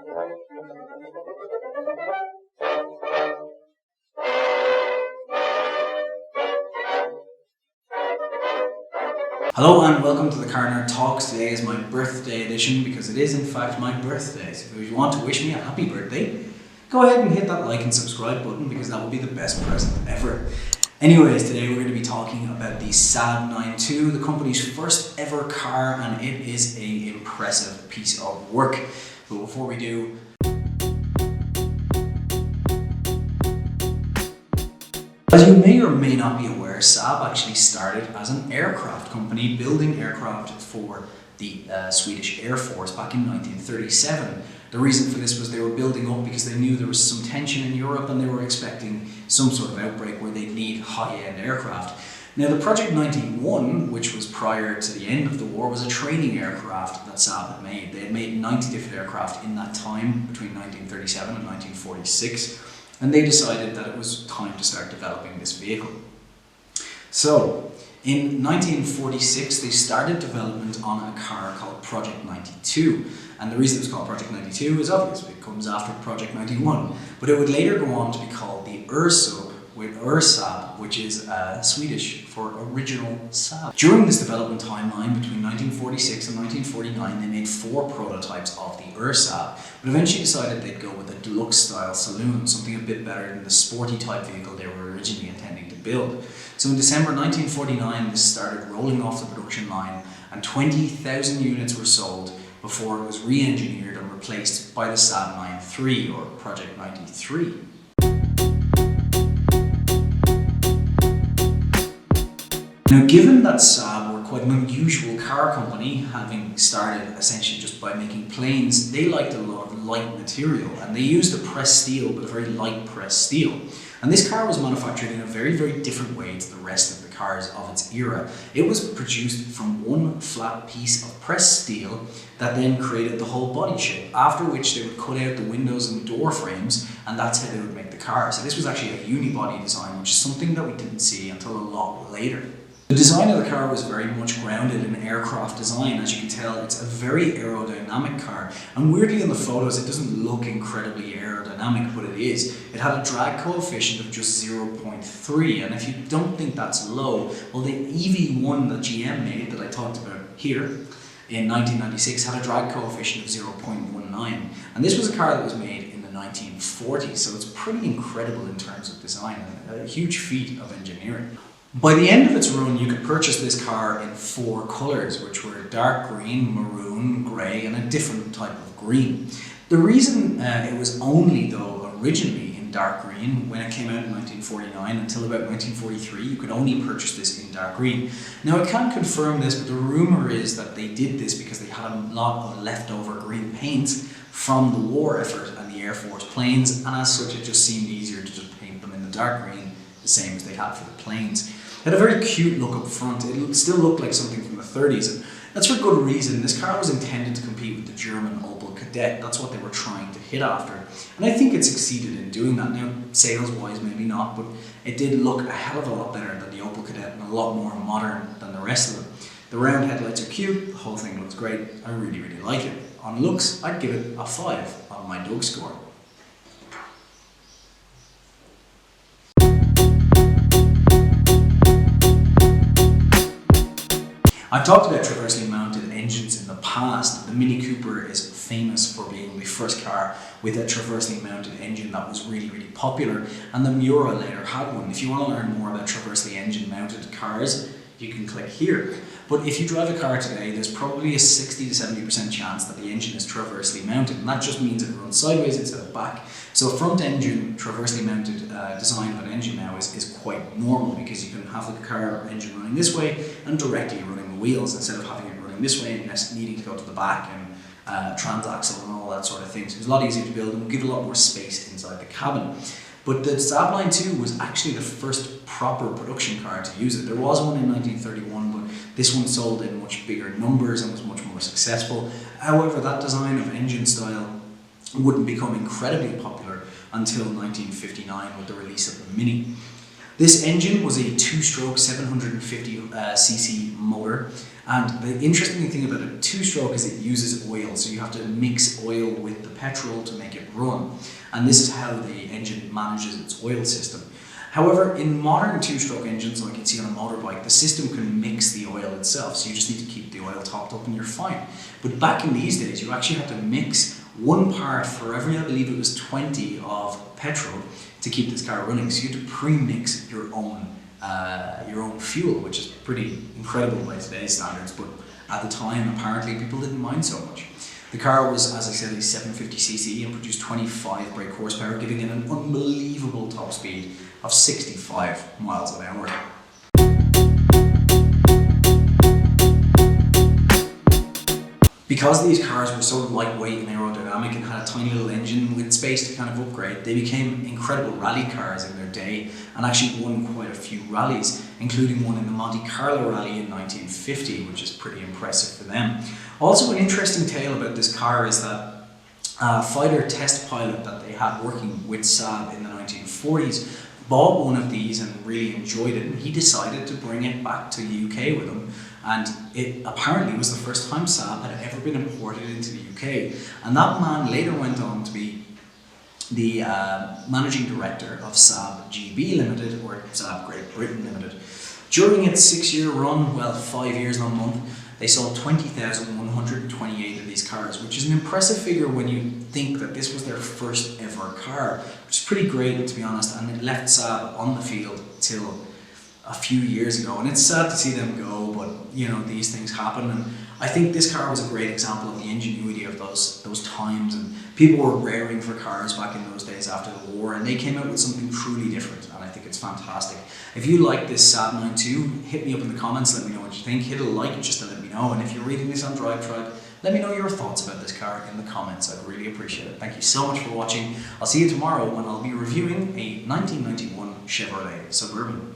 Hello and welcome to the Car Nerd Talks. Today is my birthday edition because it is in fact my birthday. So if you want to wish me a happy birthday, go ahead and hit that like and subscribe button because that would be the best present ever. Anyways, today we're going to be talking about the Saab 9-2, the company's first ever car, and it is an impressive piece of work. But before we do, as you may or may not be aware, Saab actually started as an aircraft company building aircraft for the Swedish Air Force back in 1937. The reason for this was they were building up because they knew there was some tension in Europe and they were expecting some sort of outbreak where they'd need high-end aircraft. Now the Project 91, which was prior to the end of the war, was a training aircraft that Saab had made. They had made 90 different aircraft in that time between 1937 and 1946. And they decided that it was time to start developing this vehicle. So, in 1946 they started development on a car called Project 92. And the reason it was called Project 92 is obvious, it comes after Project 91. But it would later go on to be called the Saab, which is Swedish for original Saab. During this development timeline between 1946 and 1949, they made 4 prototypes of the Saab, but eventually decided they'd go with a deluxe style saloon, something a bit better than the sporty type vehicle they were originally intending to build. So in December 1949, this started rolling off the production line and 20,000 units were sold before it was re-engineered and replaced by the Saab 9-3 or Project 93. Now, given that Saab were quite an unusual car company, having started essentially just by making planes, they liked a lot of light material and they used a pressed steel, but a very light pressed steel. And this car was manufactured in a very, very different way to the rest of the cars of its era. It was produced from one flat piece of pressed steel that then created the whole body shape, after which they would cut out the windows and door frames, and that's how they would make the car. So this was actually a unibody design, which is something that we didn't see until a lot later. The design of the car was very much grounded in aircraft design. As you can tell, it's a very aerodynamic car. And weirdly in the photos, it doesn't look incredibly aerodynamic, but it is. It had a drag coefficient of just 0.3. And if you don't think that's low, well, the EV1 that GM made, that I talked about here, in 1996, had a drag coefficient of 0.19. And this was a car that was made in the 1940s, so it's pretty incredible in terms of design and a huge feat of engineering. By the end of its run, you could purchase this car in 4 colours, which were dark green, maroon, grey, and a different type of green. The reason it was only, though, originally in dark green, when it came out in 1949 until about 1943, you could only purchase this in dark green. Now, I can't confirm this, but the rumour is that they did this because they had a lot of leftover green paint from the war effort and the Air Force planes, and as such, it just seemed easier to just paint them in the dark green, the same as they had for the planes. It had a very cute look up front. It still looked like something from the 30s, and that's for good reason. This car was intended to compete with the German Opel Kadett. That's what they were trying to hit after, and I think it succeeded in doing that. Now, sales-wise, maybe not, but it did look a hell of a lot better than the Opel Kadett and a lot more modern than the rest of them. The round headlights are cute. The whole thing looks great. I really, really like it. On looks, I'd give it a 5 on my Doug score. I've talked about traversely mounted engines in the past. The Mini Cooper is famous for being the first car with a traversely mounted engine that was really, really popular, and the Miura later had one. If you want to learn more about traversely engine mounted cars, you can click here. But if you drive a car today, there's probably a 60 to 70% chance that the engine is traversely mounted, and that just means it runs sideways instead of back. So a front engine, traversely mounted design of an engine now is quite normal, because you can have the car engine running this way and directly running the wheels instead of having it running this way and needing to go to the back and transaxle and all that sort of thing. So it's a lot easier to build and will give a lot more space inside the cabin. But the Saab 9-2 was actually the first proper production car to use it. There was one in 1931, but this one sold in much bigger numbers and was much more successful. However, that design of engine style wouldn't become incredibly popular until 1959 with the release of the Mini. This engine was a two-stroke 750cc motor, and the interesting thing about a two-stroke is it uses oil, so you have to mix oil with the petrol to make it run, and this is how the engine manages its oil system. However, in modern two-stroke engines like you'd see on a motorbike, the system can mix the oil itself, so you just need to keep the oil topped up and you're fine. But back in these days, you actually had to mix one part for every, I believe it was 20 of petrol to keep this car running. So you had to pre-mix your own fuel, which is pretty incredible by today's standards, but at the time apparently people didn't mind so much. The car was, as I said, a 750cc and produced 25 brake horsepower, giving it an unbelievable top speed of 65 miles an hour. Because these cars were so lightweight and aerodynamic and had a tiny little engine with space to kind of upgrade, they became incredible rally cars in their day and actually won quite a few rallies, including one in the Monte Carlo rally in 1950, which is pretty impressive for them. Also, an interesting tale about this car is that a fighter test pilot that they had working with Saab in the 1940s bought one of these and really enjoyed it, and he decided to bring it back to the UK with him. And it apparently was the first time Saab had ever been imported into the UK. And that man later went on to be the managing director of Saab GB Limited, or Saab Great Britain Limited. During its 6-year run, well, 5 years and a month, they sold 20,128 of these cars, which is an impressive figure when you think that this was their first ever car, which is pretty great, to be honest, and it left Saab on the field till a few years ago, and it's sad to see them go, but you know, these things happen, and I think this car was a great example of the ingenuity of those times, and people were raring for cars back in those days after the war, and they came out with something truly different, and I think it's fantastic. If you like this Saab 92, hit me up in the comments, let me know what you think, hit a like just to let me know, and if you're reading this on DriveTribe, let me know your thoughts about this car in the comments. I'd really appreciate it. Thank you so much for watching. I'll see you tomorrow when I'll be reviewing a 1991 Chevrolet Suburban.